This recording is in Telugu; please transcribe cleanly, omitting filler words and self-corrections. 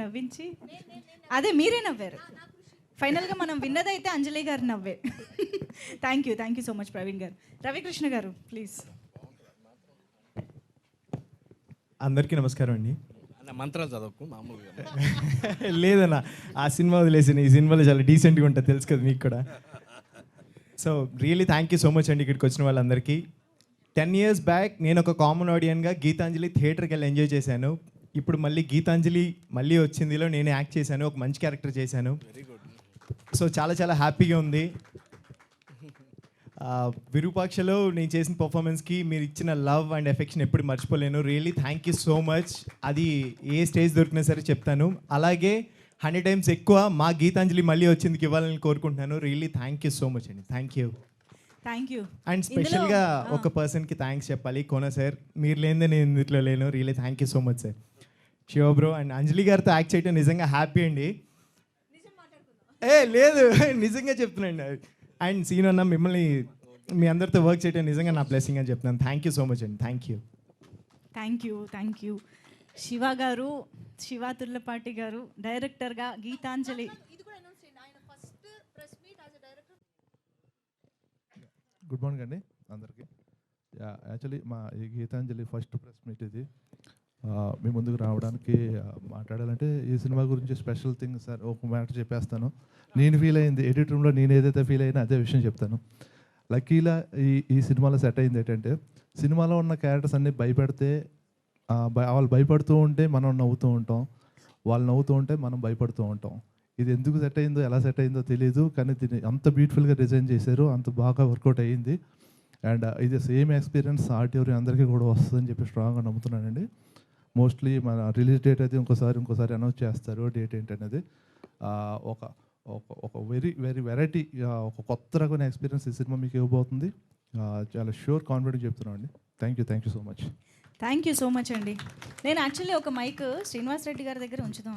నవ్వించి అదే మీరే నవ్వారు. ఫైనల్గా మనం విన్నదైతే అంజలి గారు నవ్వే. Thank you so much Praveen గారు. రవికృష్ణ గారు ప్లీజ్. అందరికీ నమస్కారం అండి. మంత్రాలు చదవకు మామూలుగా. లేదన్నా, ఆ సినిమా వదిలేసిన ఈ సినిమాలో చాలా డీసెంట్గా ఉంటుంది, తెలుసు కదా మీకు కూడా. So really thank you so much అండి ఇక్కడికి వచ్చిన వాళ్ళందరికీ. 10 years బ్యాక్ నేను ఒక కామన్ ఆడియన్గా గీతాంజలి థియేటర్కి వెళ్ళి ఎంజాయ్ చేశాను. ఇప్పుడు మళ్ళీ గీతాంజలి మళ్ళీ వచ్చిందిలో నేను యాక్ట్ చేశాను, ఒక మంచి క్యారెక్టర్ చేశాను. సో చాలా చాలా హ్యాపీగా ఉంది. విరూపాక్షలో నేను చేసిన పర్ఫార్మెన్స్కి మీరు ఇచ్చిన లవ్ అండ్ ఎఫెక్షన్ ఎప్పుడు మర్చిపోలేను. Really thank you so much. అది ఏ స్టేజ్ దొరికినా సరే చెప్తాను. అలాగే 100 times ఎక్కువ మా గీతాంజలి మళ్ళీ వచ్చిందికి ఇవ్వాలని కోరుకుంటున్నాను. Really thank you so much అండి. Thank you. అండ్ స్పెషల్గా ఒక పర్సన్కి థ్యాంక్స్ చెప్పాలి, కోన సార్. మీరు లేనిదే నేను ఇందులో లేను. Really thank you so much sir. Shiva bro and Anjali గారితో యాక్ట్ చేయడం నిజంగా హ్యాపీ అండి. లేదు నిజంగా చెప్తున్నాండి. అండ్ సీన్ అన్న మిమ్మల్ని మీ అందరితో వర్క్ చేయడం నిజంగా నా బ్లెస్సింగ్ అని చెప్తున్నాను. థ్యాంక్ యూ సో మచ్ అండి. Thank you. శివ గారు, శివ తుర్లపాటి గారు డైరెక్టర్గా గీతాంజలి. గుడ్ మార్నింగ్ అండి అందరికీ. యాక్చువల్లీ మా ఈ గీతాంజలి ఫస్ట్ ప్రెస్ మీట్ ఇది. మీ ముందుకు రావడానికి మాట్లాడాలంటే ఈ సినిమా గురించి స్పెషల్ థింగ్ సార్, ఒక మ్యాటర్ చెప్పేస్తాను. నేను ఫీల్ అయింది ఎడిట్ రూమ్లో, నేను ఏదైతే ఫీల్ అయినా అదే విషయం చెప్తాను. లక్కీలా ఈ సినిమాలో సెట్ అయింది ఏంటంటే, సినిమాలో ఉన్న క్యారెక్టర్స్ అన్నీ భయపెడితే వాళ్ళు భయపడుతూ ఉంటే మనం నవ్వుతూ ఉంటాం, వాళ్ళు నవ్వుతూ ఉంటే మనం భయపడుతూ ఉంటాం. ఇది ఎందుకు సెట్ అయిందో, ఎలా సెట్ అయిందో తెలియదు, కానీ దీన్ని అంత బ్యూటిఫుల్గా డిజైన్ చేశారు, అంత బాగా వర్కౌట్ అయ్యింది. అండ్ ఇది సేమ్ ఎక్స్పీరియన్స్ ఆర్టివరీ అందరికీ కూడా వస్తుందని చెప్పి స్ట్రాంగ్గా నమ్ముతున్నానండి. మోస్ట్లీ మన రిలీజ్ డేట్ అయితే ఇంకోసారి అనౌన్స్ చేస్తారు, డేట్ ఏంటనేది. ఒక వెరీ వెరీ వెరైటీ, ఒక కొత్త రకమైన ఎక్స్పీరియన్స్ ఈ సినిమా మీకు ఇవ్వబోతుంది. చాలా ష్యూర్ కాన్ఫిడెంట్ చెప్తున్నాను అండి. Thank you so much. Thank you so much అండి. నేను యాక్చువల్లీ ఒక మైక్ శ్రీనివాస్ రెడ్డి గారి దగ్గర ఉంచుదాం